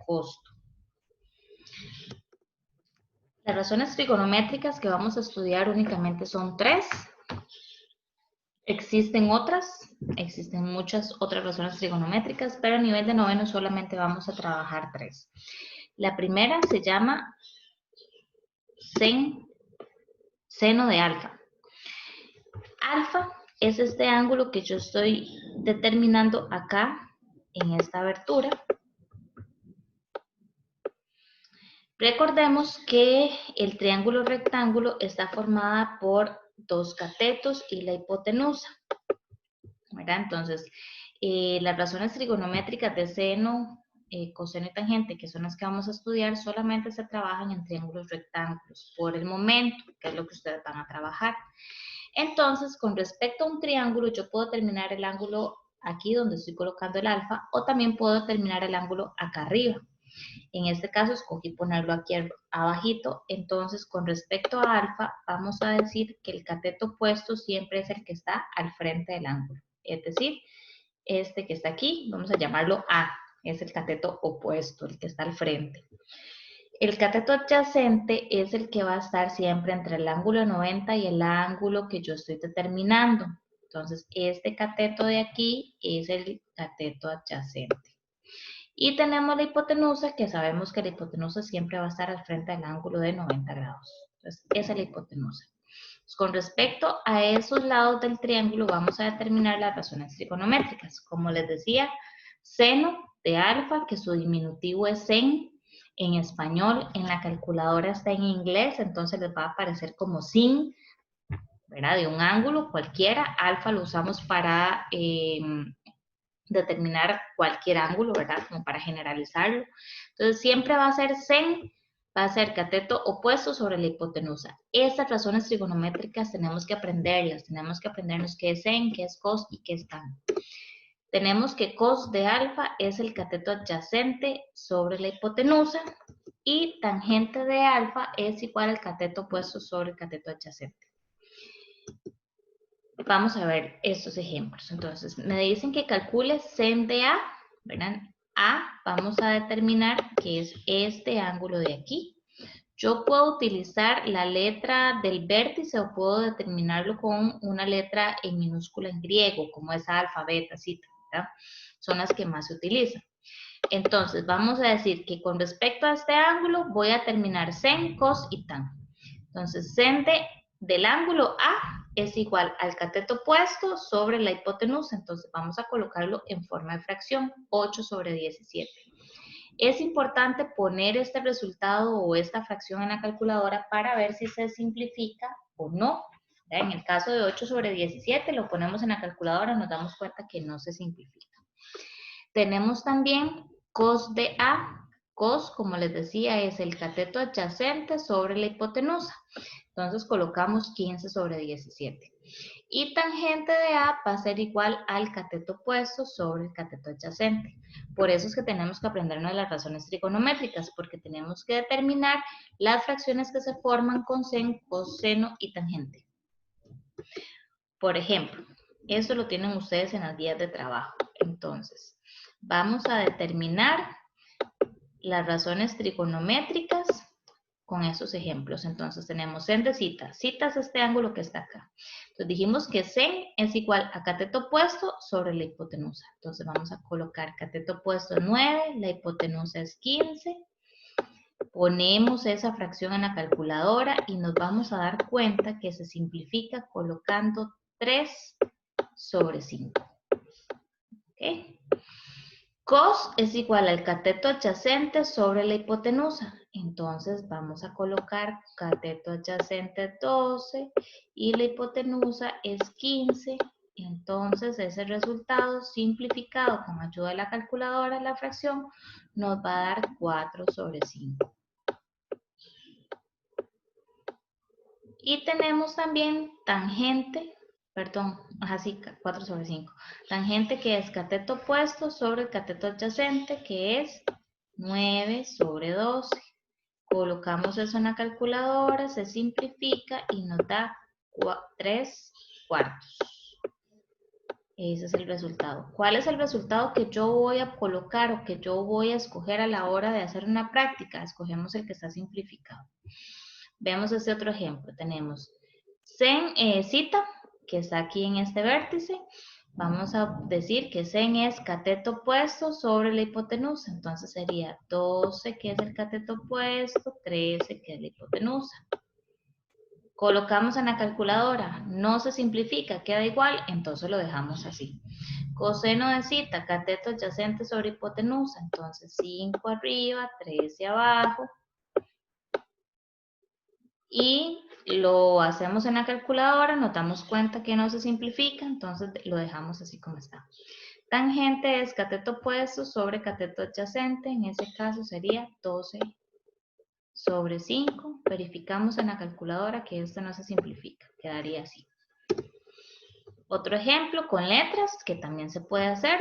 costo. Las razones trigonométricas que vamos a estudiar únicamente son 3. Existen muchas otras razones trigonométricas, pero a nivel de noveno solamente vamos a trabajar 3. La primera se llama seno de alfa. Alfa es este ángulo que yo estoy determinando acá en esta abertura. Recordemos que el triángulo rectángulo está formada por 2 catetos y la hipotenusa, ¿verdad? Entonces, las razones trigonométricas de seno, coseno y tangente, que son las que vamos a estudiar, solamente se trabajan en triángulos rectángulos por el momento, que es lo que ustedes van a trabajar. Entonces, con respecto a un triángulo, yo puedo determinar el ángulo aquí donde estoy colocando el alfa, o también puedo determinar el ángulo acá arriba. En este caso escogí ponerlo aquí abajito. Entonces, con respecto a alfa, vamos a decir que el cateto opuesto siempre es el que está al frente del ángulo. Es decir, este que está aquí, vamos a llamarlo A, es el cateto opuesto, el que está al frente. El cateto adyacente es el que va a estar siempre entre el ángulo 90 y el ángulo que yo estoy determinando. Entonces, este cateto de aquí es el cateto adyacente. Y tenemos la hipotenusa, que sabemos que la hipotenusa siempre va a estar al frente del ángulo de 90 grados. Entonces, esa es la hipotenusa. Pues con respecto a esos lados del triángulo, vamos a determinar las razones trigonométricas. Como les decía, seno de alfa, que su diminutivo es sen, en español, en la calculadora está en inglés, entonces les va a aparecer como sin, ¿verdad? De un ángulo cualquiera. Alfa lo usamos para determinar cualquier ángulo, ¿verdad? Como para generalizarlo. Entonces, siempre va a ser sen, va a ser cateto opuesto sobre la hipotenusa. Estas razones trigonométricas tenemos que aprenderlas, tenemos que aprendernos qué es sen, qué es cos y qué es tan. Tenemos que cos de alfa es el cateto adyacente sobre la hipotenusa y tangente de alfa es igual al cateto opuesto sobre el cateto adyacente. Vamos a ver estos ejemplos. Entonces, me dicen que calcule sen de A, ¿verdad? A, vamos a determinar que es este ángulo de aquí. Yo puedo utilizar la letra del vértice o puedo determinarlo con una letra en minúscula en griego, como es alfa, beta, zeta, ¿verdad? Son las que más se utilizan. Entonces, vamos a decir que con respecto a este ángulo, voy a determinar sen, cos y tan. Entonces, sen del ángulo A es igual al cateto opuesto sobre la hipotenusa. Entonces, vamos a colocarlo en forma de fracción, 8 sobre 17. Es importante poner este resultado o esta fracción en la calculadora para ver si se simplifica o no. En el caso de 8 sobre 17, lo ponemos en la calculadora, nos damos cuenta que no se simplifica. Tenemos también cos de A. Cos, como les decía, es el cateto adyacente sobre la hipotenusa. Entonces colocamos 15 sobre 17. Y tangente de A va a ser igual al cateto opuesto sobre el cateto adyacente. Por eso es que tenemos que aprendernos las razones trigonométricas, porque tenemos que determinar las fracciones que se forman con sen, coseno y tangente. Por ejemplo, eso lo tienen ustedes en las guías de trabajo. Entonces, vamos a determinar las razones trigonométricas con esos ejemplos. Entonces tenemos sen de cita. Cita es este ángulo que está acá. Entonces dijimos que sen es igual a cateto opuesto sobre la hipotenusa. Entonces vamos a colocar cateto opuesto 9, la hipotenusa es 15. Ponemos esa fracción en la calculadora y nos vamos a dar cuenta que se simplifica colocando 3 sobre 5. ¿Ok? Cos es igual al cateto adyacente sobre la hipotenusa. Entonces vamos a colocar cateto adyacente 12 y la hipotenusa es 15. Entonces ese resultado simplificado con ayuda de la calculadora, la fracción, nos va a dar 4 sobre 5. Y tenemos también tangente, perdón, así 4 sobre 5. Tangente que es cateto opuesto sobre el cateto adyacente, que es 9 sobre 12. Colocamos eso en la calculadora, se simplifica y nos da 3 cuartos. Ese es el resultado. ¿Cuál es el resultado que yo voy a colocar o que yo voy a escoger a la hora de hacer una práctica? Escogemos el que está simplificado. Veamos este otro ejemplo. Tenemos sen cita, que está aquí en este vértice. Vamos a decir que sen es cateto opuesto sobre la hipotenusa. Entonces sería 12, que es el cateto opuesto, 13, que es la hipotenusa. Colocamos en la calculadora, no se simplifica, queda igual, entonces lo dejamos así. Coseno de cita, cateto adyacente sobre hipotenusa, entonces 5 arriba, 13 abajo. Y lo hacemos en la calculadora, nos damos cuenta que no se simplifica, entonces lo dejamos así como está. Tangente es cateto opuesto sobre cateto adyacente, en ese caso sería 12 sobre 5. Verificamos en la calculadora que esto no se simplifica, quedaría así. Otro ejemplo con letras que también se puede hacer,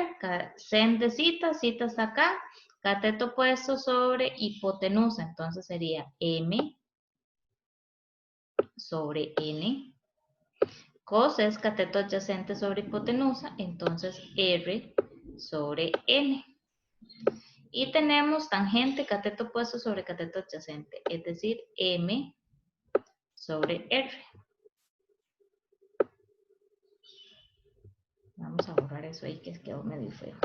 sen de cita, cita está acá, cateto opuesto sobre hipotenusa, entonces sería M sobre N. Cos es cateto adyacente sobre hipotenusa, entonces R sobre N. Y tenemos tangente cateto opuesto sobre cateto adyacente, es decir, M sobre R. Vamos a borrar eso ahí que quedó medio feo.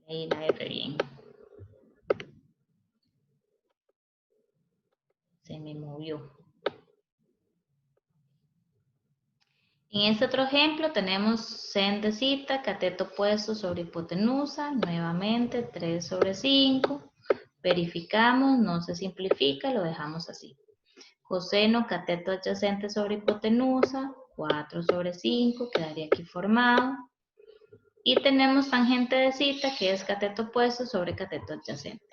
Ahí la R bien. Se me movió. En este otro ejemplo tenemos sen de cita, cateto opuesto sobre hipotenusa, nuevamente 3 sobre 5. Verificamos, no se simplifica, lo dejamos así. Coseno, cateto adyacente sobre hipotenusa, 4 sobre 5, quedaría aquí formado. Y tenemos tangente de cita, que es cateto opuesto sobre cateto adyacente.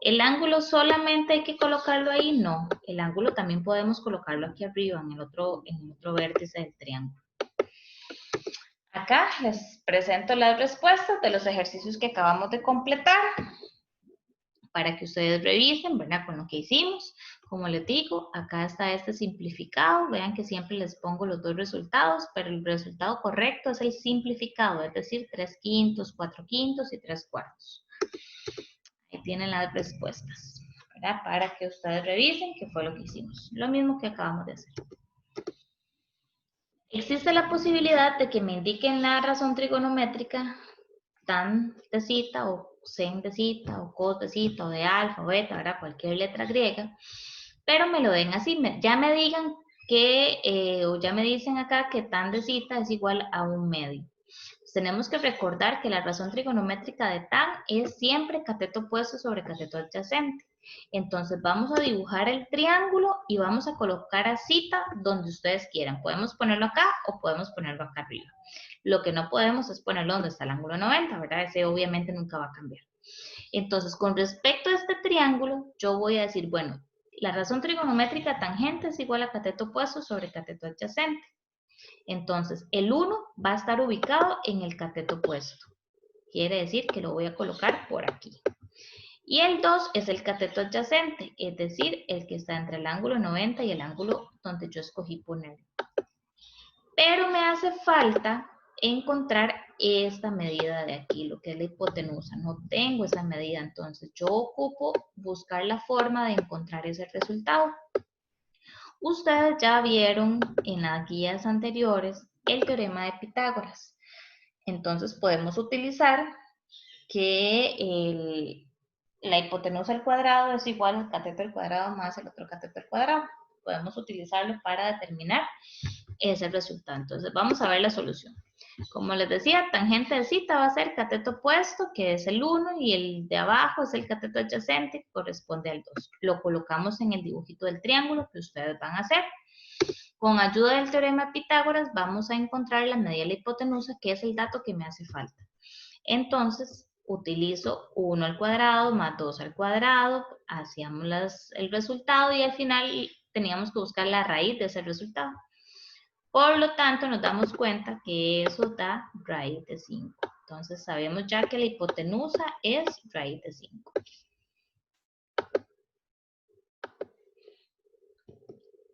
¿El ángulo solamente hay que colocarlo ahí? No, el ángulo también podemos colocarlo aquí arriba, en el otro vértice del triángulo. Acá les presento las respuestas de los ejercicios que acabamos de completar para que ustedes revisen, ¿verdad? Con lo que hicimos. Como les digo, acá está este simplificado. Vean que siempre les pongo los dos resultados, pero el resultado correcto es el simplificado, es decir, 3/5, 4/5 y 3/4. Ahí tienen las respuestas, ¿verdad? Para que ustedes revisen qué fue lo que hicimos. Lo mismo que acabamos de hacer. Existe la posibilidad de que me indiquen la razón trigonométrica tan de cita o sen de cita o cos de cita o de alfa o beta, ¿verdad? Cualquier letra griega, pero me lo den así, ya me digan que, o ya me dicen acá que tan de cita es igual a 1/2. Pues tenemos que recordar que la razón trigonométrica de tan es siempre cateto opuesto sobre cateto adyacente. Entonces vamos a dibujar el triángulo y vamos a colocar a cita donde ustedes quieran. Podemos ponerlo acá o podemos ponerlo acá arriba. Lo que no podemos es ponerlo donde está el ángulo 90, ¿verdad? Ese obviamente nunca va a cambiar. Entonces, con respecto a este triángulo, yo voy a decir, bueno, la razón trigonométrica tangente es igual a cateto opuesto sobre cateto adyacente. Entonces, el 1 va a estar ubicado en el cateto opuesto. Quiere decir que lo voy a colocar por aquí. Y el 2 es el cateto adyacente, es decir, el que está entre el ángulo 90 y el ángulo donde yo escogí ponerlo. Pero me hace falta encontrar esta medida de aquí, lo que es la hipotenusa. No tengo esa medida, entonces yo ocupo buscar la forma de encontrar ese resultado. Ustedes ya vieron en las guías anteriores el teorema de Pitágoras. Entonces podemos utilizar que la hipotenusa al cuadrado es igual al cateto al cuadrado más el otro cateto al cuadrado. Podemos utilizarlo para determinar ese resultado. Entonces vamos a ver la solución. Como les decía, tangente de cita va a ser cateto opuesto, que es el 1, y el de abajo es el cateto adyacente, que corresponde al 2. Lo colocamos en el dibujito del triángulo que ustedes van a hacer. Con ayuda del teorema de Pitágoras vamos a encontrar la medida de la hipotenusa, que es el dato que me hace falta. Entonces, utilizo 1 al cuadrado más 2 al cuadrado, hacíamos el resultado y al final teníamos que buscar la raíz de ese resultado. Por lo tanto, nos damos cuenta que eso da raíz de 5. Entonces, sabemos ya que la hipotenusa es raíz de 5.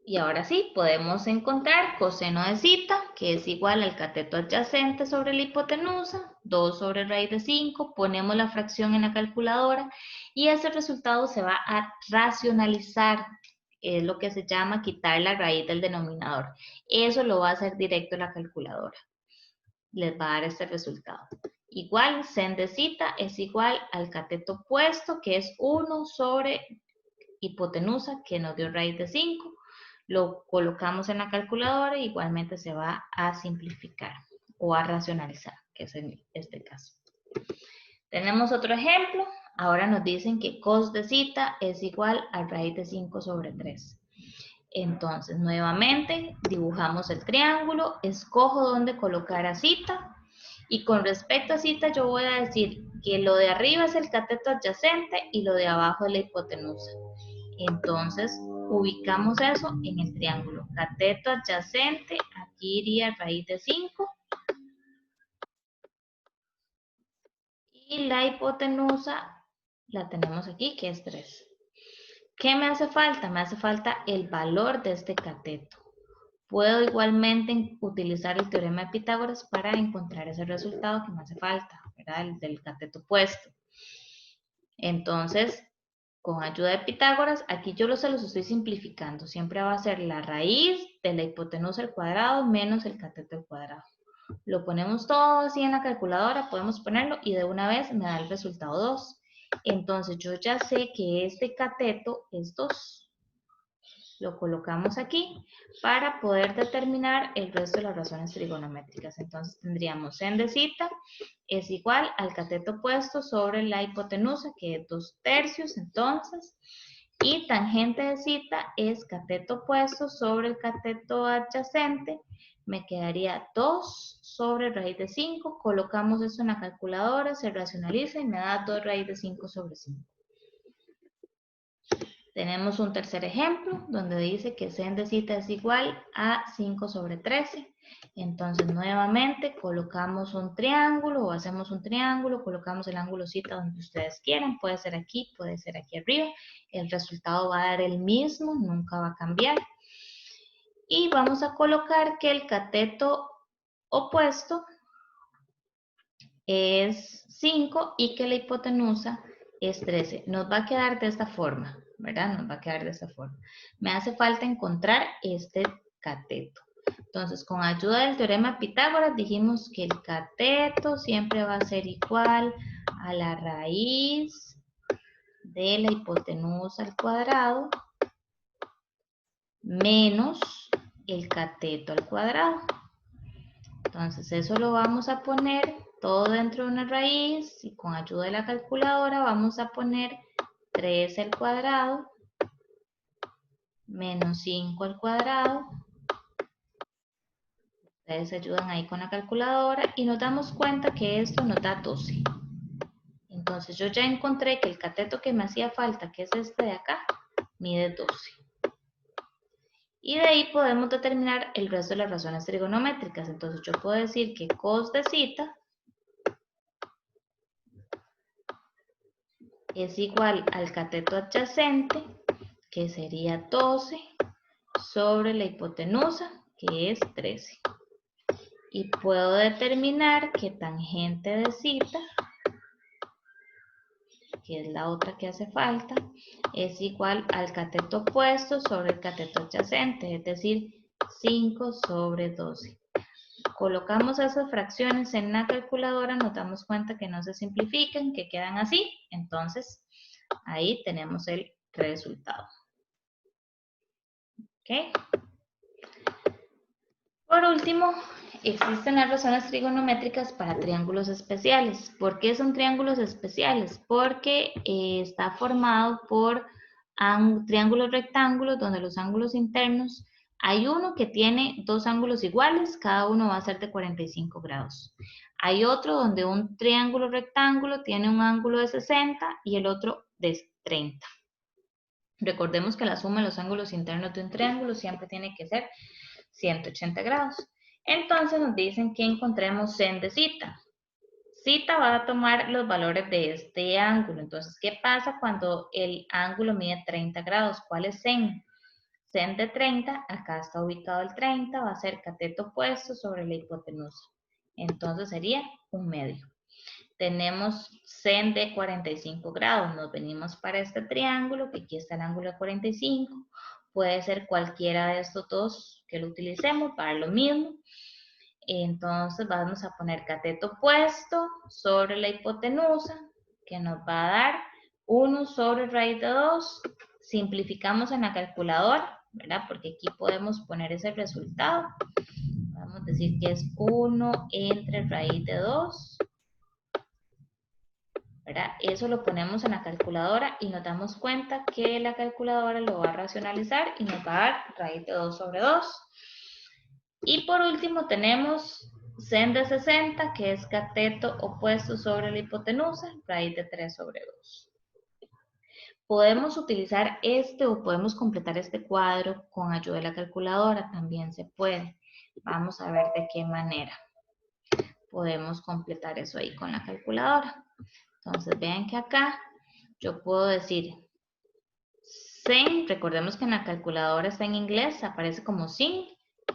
Y ahora sí, podemos encontrar coseno de zeta, que es igual al cateto adyacente sobre la hipotenusa, 2 sobre raíz de 5, ponemos la fracción en la calculadora y ese resultado se va a racionalizar, es lo que se llama quitar la raíz del denominador. Eso lo va a hacer directo la calculadora. Les va a dar este resultado. Igual, sen de zeta es igual al cateto opuesto, que es 1 sobre hipotenusa, que nos dio raíz de 5. Lo colocamos en la calculadora y igualmente se va a simplificar o a racionalizar, que es en este caso. Tenemos otro ejemplo. Ahora nos dicen que cos de zeta es igual a raíz de 5 sobre 3. Entonces, nuevamente, dibujamos el triángulo, escojo dónde colocar a zeta, y con respecto a zeta yo voy a decir que lo de arriba es el cateto adyacente y lo de abajo es la hipotenusa. Entonces, ubicamos eso en el triángulo. Cateto adyacente, aquí iría raíz de 5. Y la hipotenusa la tenemos aquí, que es 3. ¿Qué me hace falta? Me hace falta el valor de este cateto. Puedo igualmente utilizar el teorema de Pitágoras para encontrar ese resultado que me hace falta, ¿verdad? El del cateto opuesto. Entonces, con ayuda de Pitágoras, aquí yo se los estoy simplificando. Siempre va a ser la raíz de la hipotenusa al cuadrado menos el cateto al cuadrado. Lo ponemos todo así en la calculadora, podemos ponerlo y de una vez me da el resultado 2. Entonces yo ya sé que este cateto es 2. Lo colocamos aquí para poder determinar el resto de las razones trigonométricas. Entonces tendríamos sen de zeta es igual al cateto opuesto sobre la hipotenusa, que es 2/3 entonces, y tangente de zeta es cateto opuesto sobre el cateto adyacente, me quedaría 2 sobre raíz de 5, colocamos eso en la calculadora, se racionaliza y me da 2 raíz de 5 sobre 5. Tenemos un tercer ejemplo donde dice que sen de zeta es igual a 5 sobre 13. Entonces nuevamente colocamos un triángulo o hacemos un triángulo, colocamos el ángulo zeta donde ustedes quieran, puede ser aquí arriba. El resultado va a dar el mismo, nunca va a cambiar. Y vamos a colocar que el cateto opuesto es 5 y que la hipotenusa es 13. Nos va a quedar de esta forma, ¿verdad? Nos va a quedar de esta forma. Me hace falta encontrar este cateto. Entonces, con ayuda del teorema de Pitágoras, dijimos que el cateto siempre va a ser igual a la raíz de la hipotenusa al cuadrado menos el cateto al cuadrado. Entonces, eso lo vamos a poner todo dentro de una raíz y con ayuda de la calculadora vamos a poner 3 al cuadrado menos 5 al cuadrado. Ustedes ayudan ahí con la calculadora y nos damos cuenta que esto nos da 12. Entonces yo ya encontré que el cateto que me hacía falta, que es este de acá, mide 12. Y de ahí podemos determinar el resto de las razones trigonométricas. Entonces yo puedo decir que cos de zeta es igual al cateto adyacente, que sería 12, sobre la hipotenusa, que es 13. Y puedo determinar que tangente de zeta, que es la otra que hace falta, es igual al cateto opuesto sobre el cateto adyacente, es decir, 5 sobre 12. Colocamos esas fracciones en la calculadora, nos damos cuenta que no se simplifican, que quedan así, entonces ahí tenemos el resultado. ¿Okay? Por último, existen las razones trigonométricas para triángulos especiales. ¿Por qué son triángulos especiales? Porque está formado por triángulos rectángulos donde los ángulos internos, hay uno que tiene dos ángulos iguales, cada uno va a ser de 45 grados. Hay otro donde un triángulo rectángulo tiene un ángulo de 60 y el otro de 30. Recordemos que la suma de los ángulos internos de un triángulo siempre tiene que ser 180 grados. Entonces nos dicen que encontremos sen de zeta. Zeta va a tomar los valores de este ángulo. Entonces, ¿qué pasa cuando el ángulo mide 30 grados? ¿Cuál es sen? Sen de 30, acá está ubicado el 30, va a ser cateto opuesto sobre la hipotenusa. Entonces sería 1/2. Tenemos sen de 45 grados, nos venimos para este triángulo, que aquí está el ángulo de 45, puede ser cualquiera de estos dos que lo utilicemos para lo mismo. Entonces vamos a poner cateto opuesto sobre la hipotenusa, que nos va a dar 1 sobre raíz de 2. Simplificamos en la calculadora, ¿verdad? Porque aquí podemos poner ese resultado. Vamos a decir que es 1 entre raíz de 2. ¿Verdad? Eso lo ponemos en la calculadora y nos damos cuenta que la calculadora lo va a racionalizar y nos va a dar raíz de 2 sobre 2. Y por último tenemos sen de 60, que es cateto opuesto sobre la hipotenusa, raíz de 3 sobre 2. Podemos utilizar este o podemos completar este cuadro con ayuda de la calculadora, también se puede. Vamos a ver de qué manera podemos completar eso ahí con la calculadora. Entonces vean que acá yo puedo decir sen, recordemos que en la calculadora está en inglés, aparece como sin,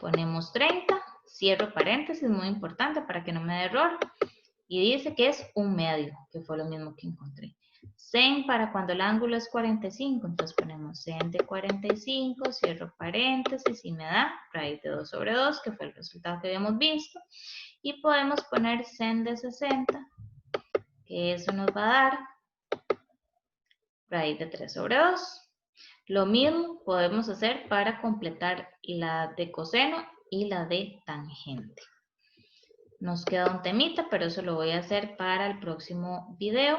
ponemos 30, cierro paréntesis, muy importante para que no me dé error, y dice que es 1/2, que fue lo mismo que encontré. Sen para cuando el ángulo es 45, entonces ponemos sen de 45, cierro paréntesis y me da raíz de 2 sobre 2, que fue el resultado que habíamos visto, y podemos poner sen de 60, que eso nos va a dar raíz de 3 sobre 2. Lo mismo podemos hacer para completar la de coseno y la de tangente. Nos queda un temita, pero eso lo voy a hacer para el próximo video,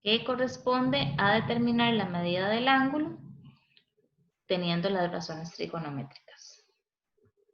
que corresponde a determinar la medida del ángulo teniendo las razones trigonométricas.